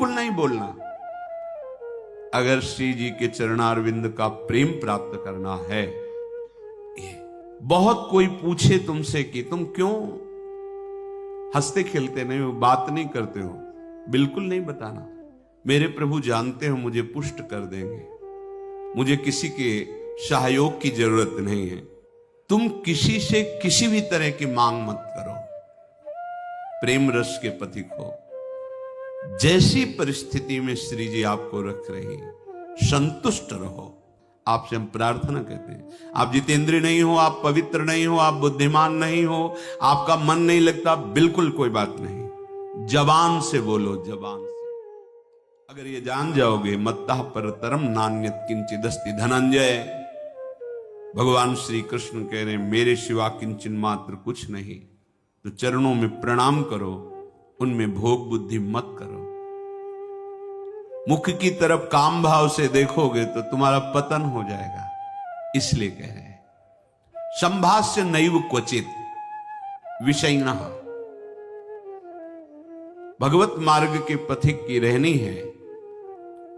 बिल्कुल नहीं बोलना। अगर श्री जी के चरणारविंद का प्रेम प्राप्त करना है। ये बहुत कोई पूछे तुमसे कि तुम क्यों हंसते खेलते नहीं हो, बात नहीं करते हो, बिल्कुल नहीं बताना। मेरे प्रभु जानते हो मुझे पुष्ट कर देंगे, मुझे किसी के सहयोग की जरूरत नहीं है। तुम किसी से किसी भी तरह की मांग मत करो। प्रेम रस के पथिक हो। जैसी परिस्थिति में श्री जी आपको रख रही, संतुष्ट रहो। आपसे हम प्रार्थना कहते हैं। आप जितेंद्रिय नहीं हो, आप पवित्र नहीं हो, आप बुद्धिमान नहीं हो, आपका मन नहीं लगता, बिल्कुल कोई बात नहीं। जबान से बोलो, जबान से। अगर ये जान जाओगे, मत्तः परतरम नान्यत् किंचिदस्ति धनंजय। भगवान श्री कृष्ण कह रहे मेरे सिवा किंचन मात्र कुछ नहीं। तो चरणों में प्रणाम करो, उनमें भोग बुद्धि मत करो। मुख की तरफ काम भाव से देखोगे तो तुम्हारा पतन हो जाएगा। इसलिए कह रहे हैं संभाष्य नैव क्वचित विषयिणः। भगवत मार्ग के पथिक की रहनी है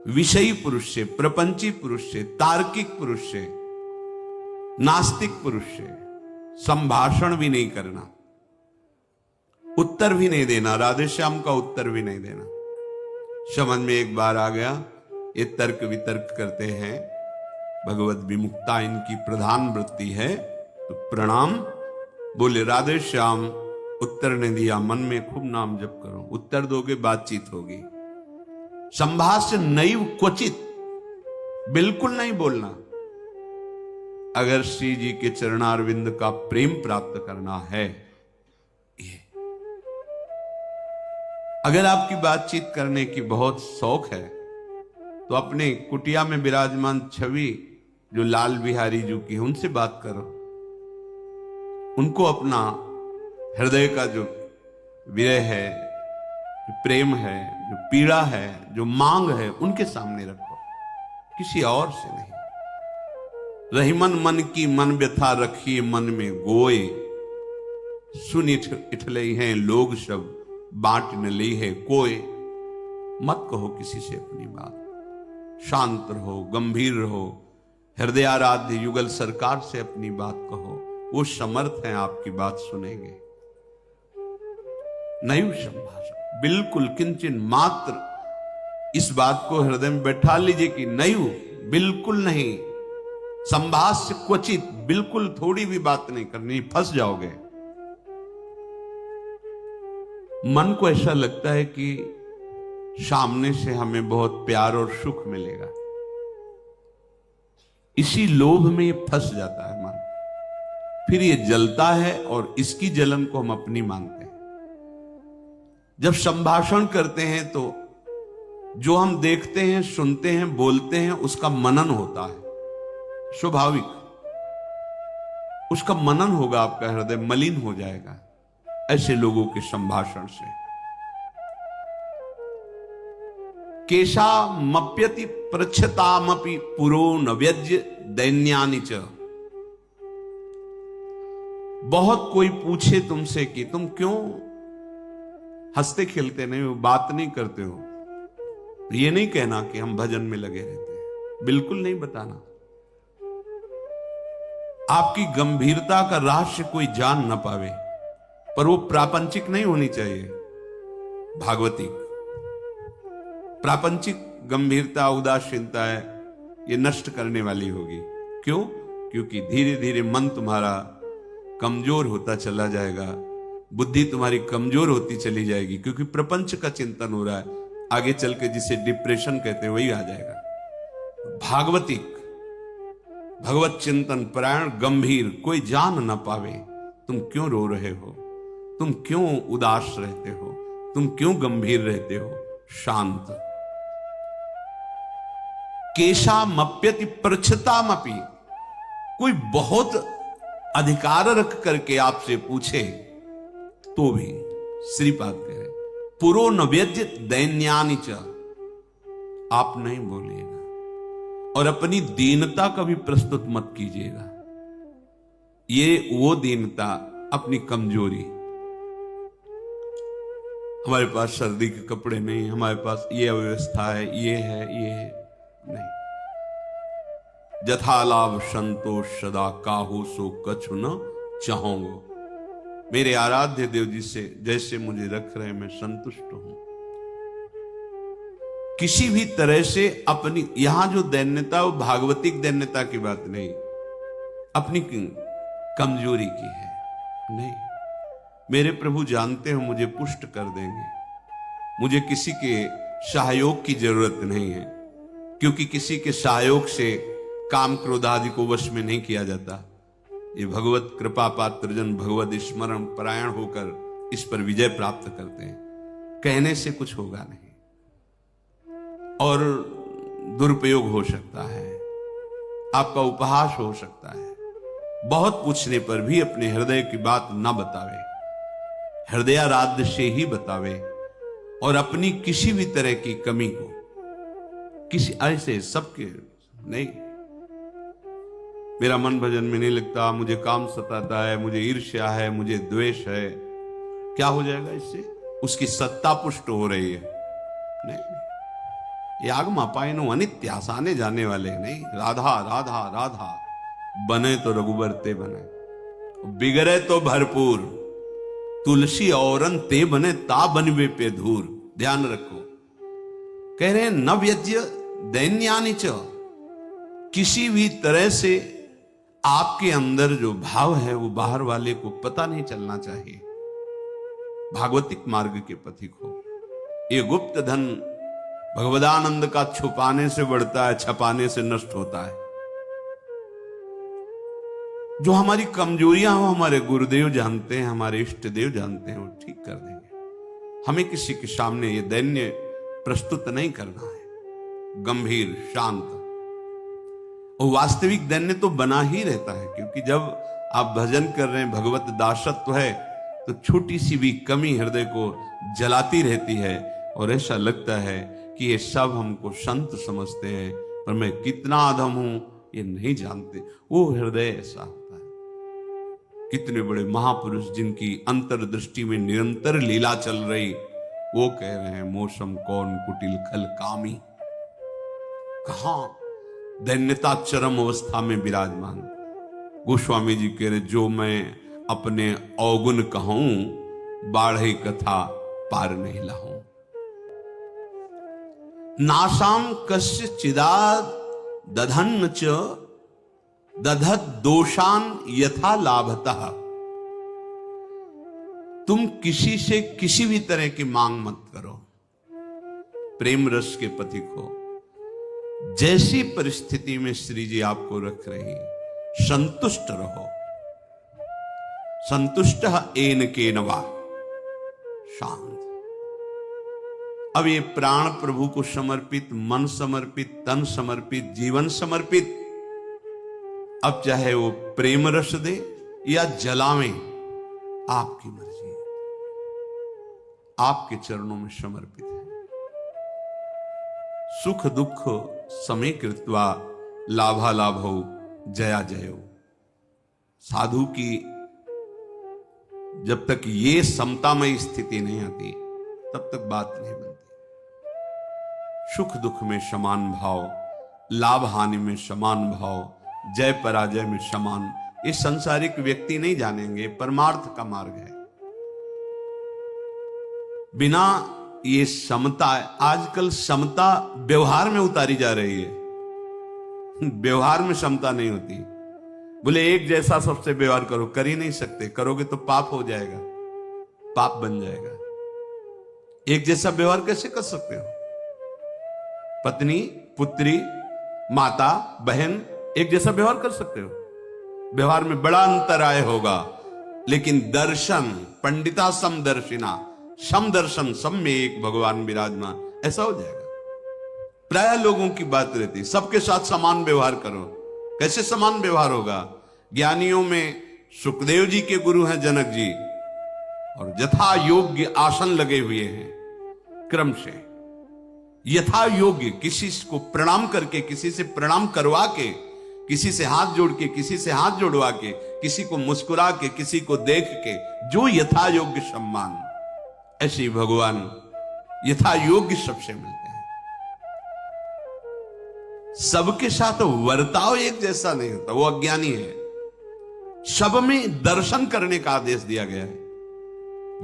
विषयी पुरुष से, प्रपंची पुरुष से, तार्किक पुरुष से, नास्तिक पुरुष से संभाषण भी नहीं करना, उत्तर भी नहीं देना, राधे श्याम का उत्तर भी नहीं देना। समझ में एक बार आ गया, ये तर्क वितर्क करते हैं, भगवत विमुक्ता इनकी प्रधान वृत्ति है, तो प्रणाम बोले राधे श्याम। उत्तर ने दिया, मन में खूब नाम जप करो, उत्तर दोगे बातचीत होगी। संभाष्य नैव क्वचित, बिल्कुल नहीं बोलना। अगर श्री जी के चरणारविंद का प्रेम प्राप्त करना है। ये अगर आपकी बातचीत करने की बहुत शौक है तो अपने कुटिया में विराजमान छवि जो लाल बिहारी जी की, उनसे बात करो। उनको अपना हृदय का जो विरह है, जो प्रेम है, जो पीड़ा है, जो मांग है, उनके सामने रखो, किसी और से नहीं। रही मन की मन व्यथा रखी मन में गोए। सुन इठलई हैं लोग सब बांट न ली है कोई। मत कहो किसी से अपनी बात, शांत रहो, गंभीर रहो। हृदयाराध्य युगल सरकार से अपनी बात कहो, वो समर्थ हैं आपकी बात सुनेंगे। नैव संभाषण, बिल्कुल किंचन मात्र इस बात को हृदय में बैठा लीजिए कि नैव, बिल्कुल नहीं। संभाष्य क्वचित, बिल्कुल थोड़ी भी बात नहीं करनी, फंस जाओगे। मन को ऐसा लगता है कि सामने से हमें बहुत प्यार और सुख मिलेगा, इसी लोभ में ये फंस जाता है मन। फिर ये जलता है और इसकी जलन को हम अपनी मानते हैं। जब संभाषण करते हैं तो जो हम देखते हैं, सुनते हैं, बोलते हैं, उसका मनन होता है। स्वाभाविक उसका मनन होगा, आपका हृदय मलिन हो जाएगा ऐसे लोगों के संभाषण से। केशा मप्यति प्रच्छतामपि पुरो न व्यज्य दैन्यानि च। बहुत कोई पूछे तुमसे कि तुम क्यों हंसते खेलते नहीं हो, बात नहीं करते हो, ये नहीं कहना कि हम भजन में लगे रहते हैं, बिल्कुल नहीं बताना। आपकी गंभीरता का रहस्य कोई जान न पावे, पर वो प्रापंचिक नहीं होनी चाहिए, भागवतिक। प्रापंचिक गंभीरता, उदासीनता है, ये नष्ट करने वाली होगी। क्यों? क्योंकि धीरे धीरे मन तुम्हारा कमजोर होता चला जाएगा, बुद्धि तुम्हारी कमजोर होती चली जाएगी, क्योंकि प्रपंच का चिंतन हो रहा है। आगे चल के जिसे डिप्रेशन कहते हैं वही आ जाएगा। भागवतिक, भगवत चिंतन परायण, गंभीर, कोई जान न पावे तुम क्यों रो रहे हो, तुम क्यों उदास रहते हो, तुम क्यों गंभीर रहते हो, शांत। केशा मप्यति प्रच्छतामपि, कोई बहुत अधिकार रख करके आपसे पूछे तो भी श्रीपाद कह रहे पुरो न व्यज्य दैन्यानि च, आप नहीं बोलिएगा और अपनी दीनता का भी प्रस्तुत मत कीजिएगा। ये वो दीनता, अपनी कमजोरी। हमारे पास सर्दी के कपड़े नहीं, हमारे पास ये अव्यवस्था है, ये है नहीं। जथा लाभ संतोष सदा काहू सो कछु न चाहूंगो। मेरे आराध्य देव जी से जैसे मुझे रख रहे मैं संतुष्ट हूं। किसी भी तरह से अपनी, यहां जो दैन्यता वो भागवतिक दैन्यता की बात नहीं, अपनी कमजोरी की है। नहीं, मेरे प्रभु जानते हो मुझे पुष्ट कर देंगे, मुझे किसी के सहयोग की जरूरत नहीं है, क्योंकि किसी के सहयोग से काम क्रोध आदि को वश में नहीं किया जाता। ये भगवत कृपा पात्र जन भगवत स्मरण परायण होकर इस पर विजय प्राप्त करते हैं। कहने से कुछ होगा नहीं और दुरुपयोग हो सकता है, आपका उपहास हो सकता है। बहुत पूछने पर भी अपने हृदय की बात ना बतावे, हृदयाराध्य से ही बतावे, और अपनी किसी भी तरह की कमी को किसी ऐसे सबके नहीं, मेरा मन भजन में नहीं लगता, मुझे काम सताता है, मुझे ईर्ष्या है, मुझे द्वेष है, क्या हो जाएगा इससे? उसकी सत्ता पुष्ट हो रही है। नहीं, यागमा पायनो अनित्य आसाने जाने वाले नहीं। राधा राधा राधा बने तो रघुबर ते बने, बिगड़े तो भरपूर, तुलसी औरन ते बने ता बनवे पे धूर। ध्यान रखो, कह रहे हैं न व्यज्य दैन्यानि च, किसी भी तरह से आपके अंदर जो भाव है वो बाहर वाले को पता नहीं चलना चाहिए। भागवतिक मार्ग के पथिक हो। ये गुप्त धन भगवदानंद का छुपाने से बढ़ता है, छपाने से नष्ट होता है। जो हमारी कमजोरियां हो हमारे गुरुदेव जानते हैं, हमारे इष्ट देव जानते हैं, वो ठीक कर देंगे। हमें किसी के सामने ये दैन्य प्रस्तुत नहीं करना है, गंभीर शांत। और वास्तविक दैन्य तो बना ही रहता है, क्योंकि जब आप भजन कर रहे हैं, भगवत दासत्व है, तो छोटी सी भी कमी हृदय को जलाती रहती है और ऐसा लगता है कि ये सब हमको संत समझते हैं, पर मैं कितना अधम हूं ये नहीं जानते। वो हृदय ऐसा होता है। कितने बड़े महापुरुष जिनकी अंतर्दृष्टि में निरंतर लीला चल रही, वो कह रहे हैं मौसम कौन कुटिल खल कामी। कहां दैन्यता चरम अवस्था में विराजमान। गोस्वामी जी कह रहे जो मैं अपने अवगुण कहूं, बाढ़े कथा पार नहीं लाऊं। नासाम कस्य चिदाद दधन्न च दधत दोषान यथा लाभतः। तुम किसी से किसी भी तरह की मांग मत करो, प्रेम रस के पथिक हो। जैसी परिस्थिति में श्री जी आपको रख रही, संतुष्ट रहो। संतुष्ट एन के नवा, शांत। अब ये प्राण प्रभु को समर्पित, मन समर्पित, तन समर्पित, जीवन समर्पित, अब चाहे वो प्रेम रस दे या जलावे, आपकी मर्जी है, आपके चरणों में समर्पित है। सुख दुख समय कृत्वा लाभा लाभो जया जयो। साधु की जब तक ये समतामय स्थिति नहीं आती तब तक बात नहीं बनती। सुख दुख में समान भाव, लाभ हानि में समान भाव, जय पराजय में समान, ये संसारिक व्यक्ति नहीं जानेंगे। परमार्थ का मार्ग है। बिना ये समता, आजकल समता व्यवहार में उतारी जा रही है। व्यवहार में समता नहीं होती। बोले एक जैसा सबसे व्यवहार करो, कर ही नहीं सकते। करोगे तो पाप हो जाएगा, पाप बन जाएगा। एक जैसा व्यवहार कैसे कर सकते हो? पत्नी, पुत्री, माता, बहन एक जैसा व्यवहार कर सकते हो? व्यवहार में बड़ा अंतराय होगा, लेकिन दर्शन, पंडिता समदर्शिना, समदर्शन, सब में एक भगवान विराजमान, ऐसा हो जाएगा। प्राय लोगों की बात रहती, सबके साथ समान व्यवहार करो। कैसे समान व्यवहार होगा? ज्ञानियों में सुखदेव जी के गुरु हैं जनक जी, और यथा योग्य आसन लगे हुए हैं। क्रम से यथा योग्य, किसी को प्रणाम करके, किसी से प्रणाम करवा के, किसी से हाथ जोड़ के, किसी से हाथ जोड़वा के, किसी को मुस्कुरा के, किसी को देख के, जो यथा योग्य सम्मान, ऐसे ही भगवान यथा योग्य सबसे मिलते हैं। सबके साथ वर्ताव एक जैसा नहीं होता, वो अज्ञानी है। सब में दर्शन करने का आदेश दिया गया है।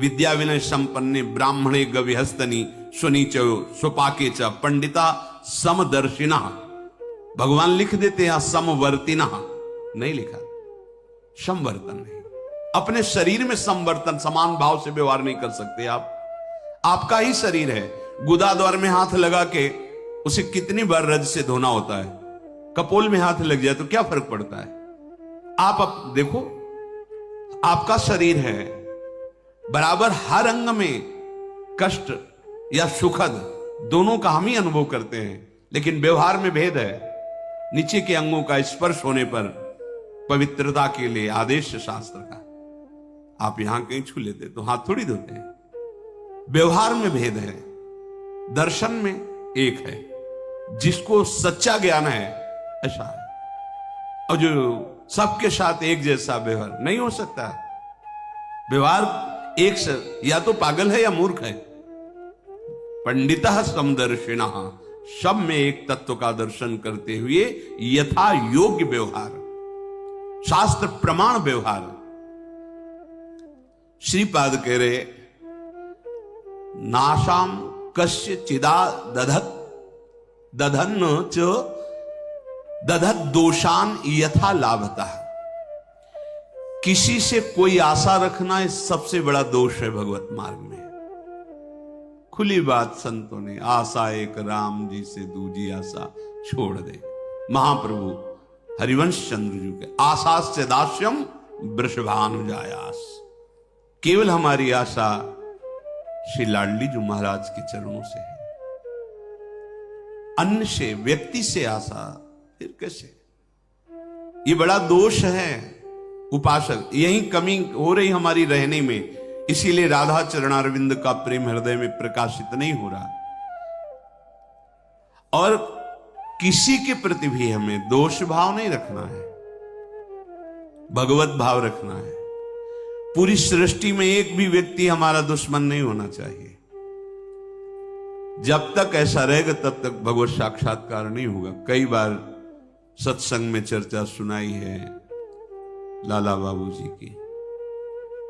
विद्या विनय संपन्ने ब्राह्मणे गविहस्तनी सुनीच सुपाके च पंडिता समदर्शिना। भगवान लिख देते हैं समवर्तिना, नहीं लिखा, समवर्तन नहीं। अपने शरीर में समवर्तन, समान भाव से व्यवहार नहीं कर सकते आप। आपका ही शरीर है, गुदा द्वार में हाथ लगा के उसे कितनी बार रज से धोना होता है। कपोल में हाथ लग जाए तो क्या फर्क पड़ता है। आप देखो, आपका शरीर है, बराबर हर अंग में कष्ट या सुखद दोनों का हम ही अनुभव करते हैं, लेकिन व्यवहार में भेद है। नीचे के अंगों का स्पर्श होने पर पवित्रता के लिए आदेश शास्त्र का, आप यहां कहीं छू लेते तो हाथ थोड़ी धोते हैं। व्यवहार में भेद है, दर्शन में एक है। जिसको सच्चा ज्ञान है ऐसा है, और जो सबके साथ एक जैसा व्यवहार नहीं हो सकता। व्यवहार एक से या तो पागल है या मूर्ख है। पंडिता समदर्शिना, सब में एक तत्व का दर्शन करते हुए यथा योग्य व्यवहार, शास्त्र प्रमाण व्यवहार। श्रीपाद कह रहे नाशाम कस्य चिदा दधन च दधत दोषान यथा लाभता। किसी से कोई आशा रखना इस सबसे बड़ा दोष है भगवत मार्ग में। खुली बात संतों ने, आशा एक राम जी से दूजी आशा छोड़ दे। महाप्रभु हरिवंश चंद्र जी के आशा से दास्यम वृषभानुजायास। केवल हमारी आशा श्री लाडली जी महाराज के चरणों से है। अन्य से, व्यक्ति से आशा फिर कैसे? ये बड़ा दोष है उपासक। यही कमी हो रही हमारी रहने में, इसीलिए राधा चरणारविंद का प्रेम हृदय में प्रकाशित नहीं हो रहा। और किसी के प्रति भी हमें दोष भाव नहीं रखना है, भगवत भाव रखना है। पूरी सृष्टि में एक भी व्यक्ति हमारा दुश्मन नहीं होना चाहिए। जब तक ऐसा रहेगा तब तक भगवत साक्षात्कार नहीं होगा। कई बार सत्संग में चर्चा सुनाई है लाला बाबू जी की,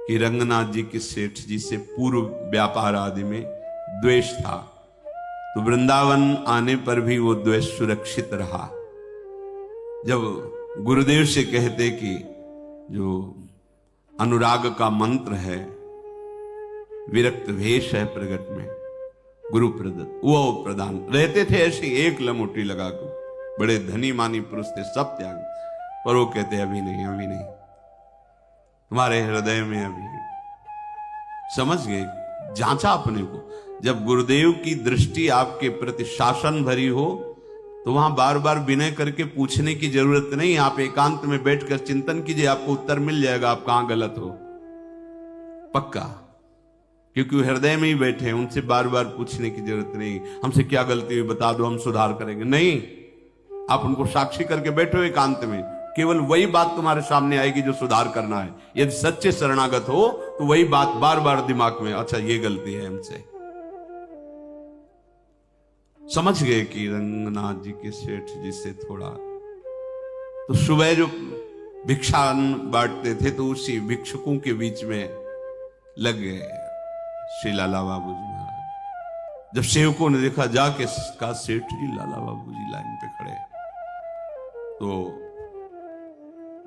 कि रंगनाथ जी के सेठ जी से पूर्व व्यापार आदि में द्वेष था, तो वृंदावन आने पर भी वो द्वेष सुरक्षित रहा। जब गुरुदेव से कहते कि जो अनुराग का मंत्र है, विरक्त भेष है प्रगट में गुरु प्रदत्त, वो प्रदान रहते थे ऐसी एक लमोटी लगा कर। बड़े धनी मानी पुरुष थे, सब त्याग, पर वो कहते अभी नहीं, अभी नहीं, तुम्हारे हृदय में अभी। समझ गए, जांचा अपने को। जब गुरुदेव की दृष्टि आपके प्रति शासन भरी हो तो वहां बार बार विनय करके पूछने की जरूरत नहीं। आप एकांत में बैठकर चिंतन कीजिए, आपको उत्तर मिल जाएगा आप कहां गलत हो, पक्का। क्योंकि वो हृदय में ही बैठे हैं, उनसे बार बार पूछने की जरूरत नहीं। हमसे क्या गलती हुई बता दो, हम सुधार करेंगे। नहीं, आप उनको साक्षी करके बैठो एकांत में, केवल वही बात तुम्हारे सामने आएगी जो सुधार करना है। यदि सच्चे शरणागत हो तो वही बात बार बार दिमाग में, अच्छा ये गलती है हमसे। समझ गए कि रंगनाथ जी के सेठ जी से थोड़ा, तो सुबह जो भिक्षा बांटते थे तो उसी भिक्षुकों के बीच में लग गए श्री लाला बाबू जी महाराज। जब सेवकों ने देखा, जाके कहा सेठ जी लाला बाबू जी लाइन पे खड़े, तो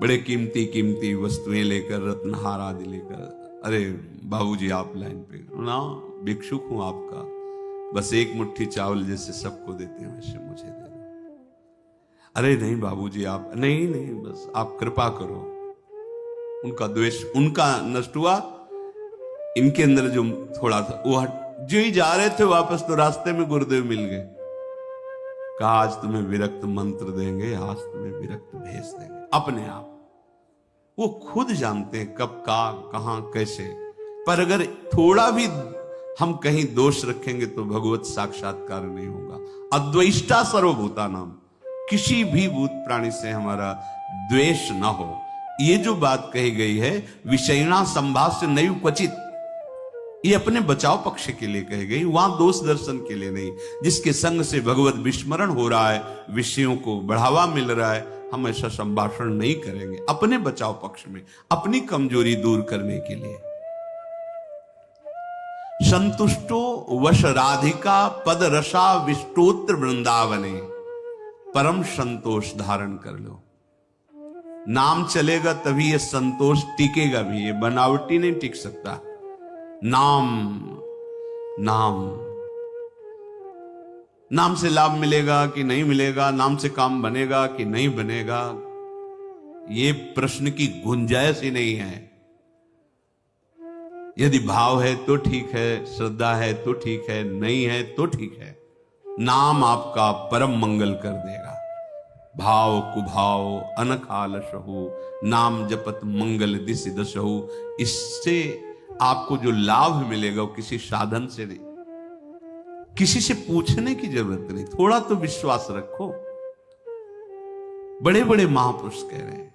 बड़े कीमती कीमती वस्तुएं लेकर, रत्नहार आदि लेकर, अरे बाबूजी आप लाइन पे ना, भिक्षुक हूं आपका, बस एक मुट्ठी चावल जैसे सबको देते हैं वैसे मुझे दे दो। अरे नहीं बाबूजी आप, नहीं नहीं, बस आप कृपा करो। उनका द्वेष उनका नष्ट हुआ, इनके अंदर जो थोड़ा था वो जो ही जा रहे थे वापस, तो रास्ते में गुरुदेव मिल गए। कहा आज तुम्हें विरक्त मंत्र देंगे, आज तुम्हें विरक्त भेज देंगे। अपने आप वो खुद जानते हैं कब का कहां कैसे, पर अगर थोड़ा भी हम कहीं दोष रखेंगे तो भगवत साक्षात्कार नहीं होगा। अद्वेष्टा सर्वभूता नाम, किसी भी भूत प्राणी से हमारा द्वेष ना हो। ये जो बात कही गई है, विषयणा संभाष्य नैव क्वचित, ये अपने बचाव पक्ष के लिए कही गई, वहां दोष दर्शन के लिए नहीं। जिसके संग से भगवत विस्मरण हो रहा है, विषयों को बढ़ावा मिल रहा है, हम ऐसा संभाषण नहीं करेंगे। अपने बचाव पक्ष में, अपनी कमजोरी दूर करने के लिए। संतुष्टो वश राधिका पद रसा विष्टोत्र वृंदावने, परम संतोष धारण कर लो। नाम चलेगा तभी ये संतोष टिकेगा भी, ये बनावटी नहीं टिक सकता। नाम नाम नाम से लाभ मिलेगा कि नहीं मिलेगा, नाम से काम बनेगा कि नहीं बनेगा, ये प्रश्न की गुंजाइश ही नहीं है। यदि भाव है तो ठीक है, श्रद्धा है तो ठीक है, नहीं है तो ठीक है। नाम आपका परम मंगल कर देगा। भाव कुभाव अनखालशहु, नाम जपत मंगल दिस दशहु। इससे आपको जो लाभ मिलेगा वो किसी साधन से नहीं, किसी से पूछने की जरूरत नहीं। थोड़ा तो विश्वास रखो। बड़े बड़े महापुरुष कह रहे हैं,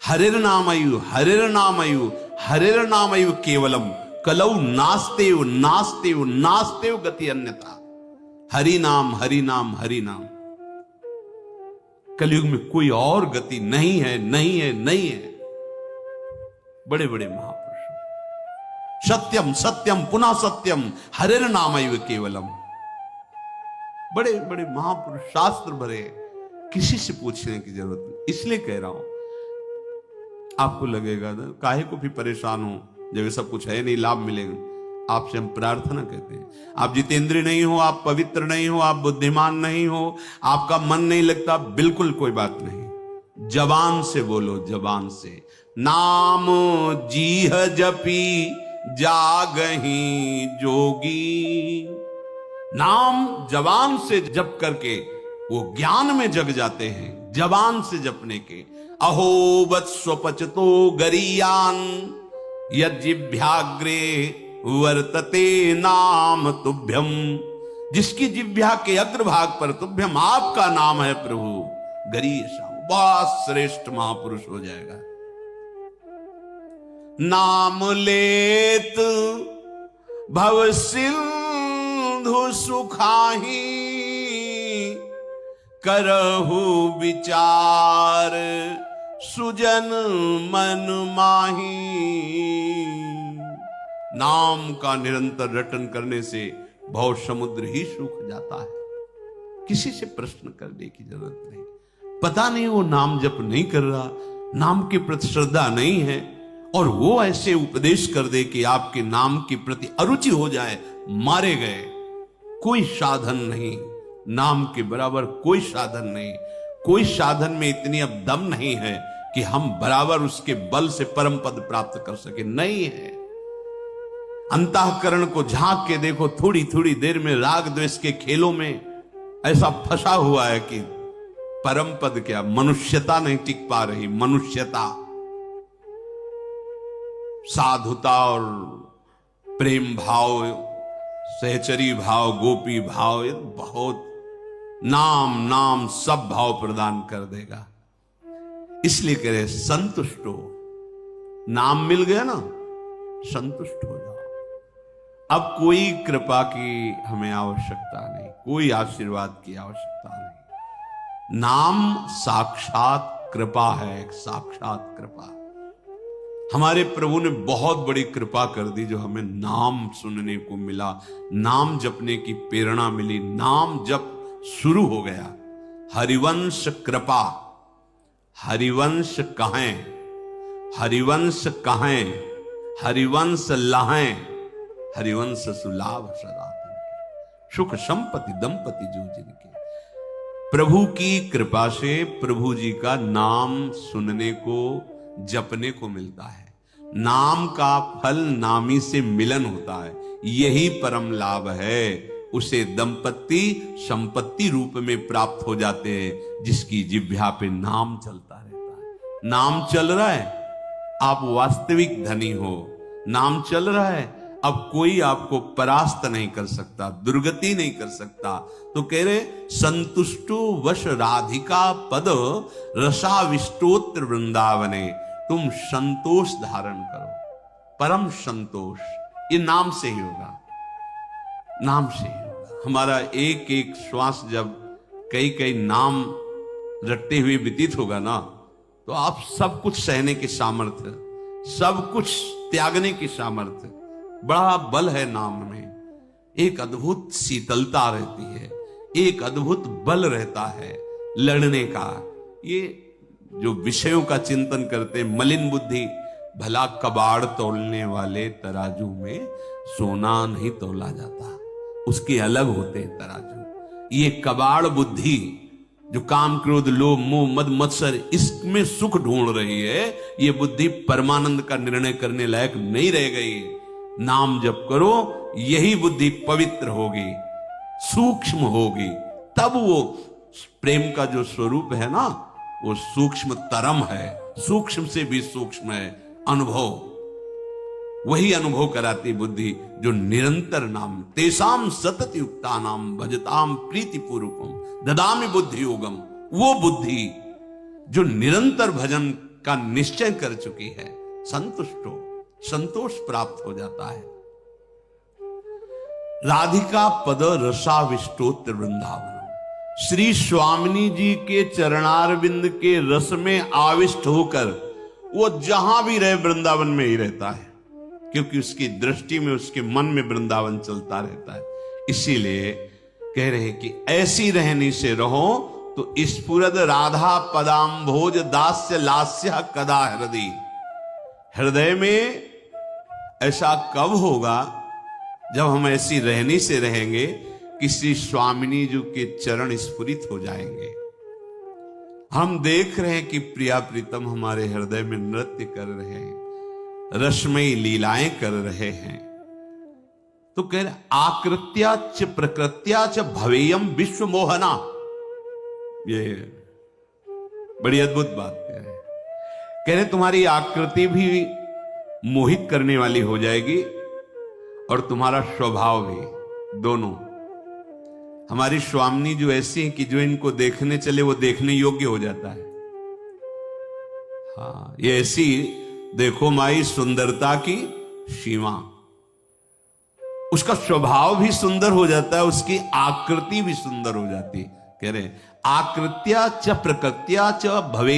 हरिर नामयु हरिर नामयु हरिर नामयु केवलम कलौ नास्तेव नास्तेव नास्तेव गति अन्यथा। हरि नाम हरि नाम हरि नाम। कलयुग में कोई और गति नहीं है, नहीं है, नहीं है। बड़े बड़े महापुरुष, सत्यम सत्यम पुनः सत्यम हरिर नामैव केवलम। बड़े बड़े महापुरुष, शास्त्र भरे, किसी से पूछने की जरूरत नहीं। इसलिए कह रहा हूं, आपको लगेगा ना काहे को भी परेशान हो, जब ये सब कुछ है नहीं, लाभ मिलेगा। आपसे हम प्रार्थना कहते हैं, आप जितेंद्रिय नहीं हो, आप पवित्र नहीं हो, आप बुद्धिमान नहीं हो, आपका मन नहीं लगता, बिल्कुल कोई बात नहीं। जबान से बोलो, जबान से। नाम जीह जपी जागही जोगी। नाम जबान से जप करके वो ज्ञान में जग जाते हैं, जबान से जपने के। अहो वत्स्वपचतो गरीयान यज्जिभ्याग्रे वर्तते नाम तुभ्यम। जिसकी जिह्वा के अग्रभाग पर तुभ्यम आपका नाम है प्रभु, गरीयसा, बहुत श्रेष्ठ महापुरुष हो जाएगा। नाम लेत भव सिंधु सुखाही, करहु विचार सुजन मन माही। नाम का निरंतर रटन करने से भव समुद्र ही सूख जाता है। किसी से प्रश्न करने की जरूरत नहीं। पता नहीं वो नाम जप नहीं कर रहा, नाम के प्रति श्रद्धा नहीं है, और वो ऐसे उपदेश कर दे कि आपके नाम के प्रति अरुचि हो जाए, मारे गए। कोई साधन नहीं, नाम के बराबर कोई साधन नहीं। कोई साधन में इतनी अब दम नहीं है कि हम बराबर उसके बल से परम पद प्राप्त कर सके, नहीं है। अंतःकरण को झांक के देखो, थोड़ी थोड़ी देर में राग द्वेष के खेलों में ऐसा फंसा हुआ है कि परम पद क्या, मनुष्यता नहीं टिक पा रही। मनुष्यता, साधुता और प्रेम भाव, सहचरी भाव, गोपी भाव, ये बहुत नाम नाम सब भाव प्रदान कर देगा। इसलिए कह रहे संतुष्ट हो। नाम मिल गया ना, संतुष्ट हो जाओ। अब कोई कृपा की हमें आवश्यकता नहीं, कोई आशीर्वाद की आवश्यकता नहीं। नाम साक्षात कृपा है, एक साक्षात कृपा। हमारे प्रभु ने बहुत बड़ी कृपा कर दी जो हमें नाम सुनने को मिला, नाम जपने की प्रेरणा मिली, नाम जप शुरू हो गया। हरिवंश कृपा, हरिवंश कहें, हरिवंश कहें, हरिवंश लहें, हरिवंश सुलाभ सदा तिनके। सुख संपत्ति दंपति जो जिनके। प्रभु की कृपा से प्रभु जी का नाम सुनने को, जपने को मिलता है। नाम का फल नामी से मिलन होता है, यही परम लाभ है। उसे दंपति संपत्ति रूप में प्राप्त हो जाते हैं, जिसकी जिह्वा पे नाम चलता रहता है। नाम चल रहा है, आप वास्तविक धनी हो। नाम चल रहा है, अब कोई आपको परास्त नहीं कर सकता, दुर्गति नहीं कर सकता। तो कह रहे संतुष्टो वश राधिका पद रसाविष्टोत्र वृंदावने। तुम संतोष धारण करो। परम संतोष, ये नाम से ही होगा, नाम से ही होगा। हमारा एक एक श्वास जब कई कई नाम रटते हुए व्यतीत होगा ना, तो आप सब कुछ सहने के सामर्थ्य, सब कुछ त्यागने की सामर्थ्य, बड़ा बल है नाम में। एक अद्भुत शीतलता रहती है, एक अद्भुत बल रहता है लड़ने का। ये जो विषयों का चिंतन करते, मलिन बुद्धि, भला कबाड़ तोलने वाले तराजू में सोना नहीं तोला जाता, उसके अलग होते हैं तराजू। ये कबाड़ बुद्धि जो काम क्रोध लोभ मोह मद मत्सर इसमें सुख ढूंढ रही है, ये बुद्धि परमानंद का निर्णय करने लायक नहीं रह गई। नाम जप करो, यही बुद्धि पवित्र होगी, सूक्ष्म होगी, तब वो प्रेम का जो स्वरूप है ना, वो सूक्ष्म तरम है, सूक्ष्म से भी सूक्ष्म है अनुभव। वही अनुभव कराती बुद्धि जो निरंतर नाम, तेसाम सतत युक्ता नाम भजताम प्रीति पूर्वकम ददामि बुद्धि योगम। वो बुद्धि जो निरंतर भजन का निश्चय कर चुकी है, संतुष्ट हो, संतोष प्राप्त हो जाता है। राधिका पद रसाविष्टोत्र वृंदावन, श्री स्वामिनी जी के चरणारविंद के रस में आविष्ट होकर वो जहां भी रहे वृंदावन में ही रहता है, क्योंकि उसकी दृष्टि में, उसके मन में वृंदावन चलता रहता है। इसीलिए कह रहे हैं कि ऐसी रहनी से रहो तो स्फुरद राधा पदाम्भोज दास्य लास्य कदा हृदय। हृदय में ऐसा कब होगा जब हम ऐसी रहनी से रहेंगे कि श्री स्वामिनी जी के चरण स्फुरित हो जाएंगे। हम देख रहे हैं कि प्रिया प्रीतम हमारे हृदय में नृत्य कर रहे हैं, रसमयी लीलाएं कर रहे हैं। तो कह रहे आकृत्या च प्रकृत्या च भवेयम विश्व मोहना। ये बड़ी अद्भुत बात कह रहे तुम्हारी आकृति भी मोहित करने वाली हो जाएगी और तुम्हारा स्वभाव भी, दोनों। हमारी स्वामिनी जो ऐसी है कि जो इनको देखने चले वो देखने योग्य हो जाता है। हाँ, ये ऐसी देखो माई सुंदरता की सीमा, उसका स्वभाव भी सुंदर हो जाता है, उसकी आकृति भी सुंदर हो जाती है। कह रहे आकृत्या च प्रकृत्या च भवे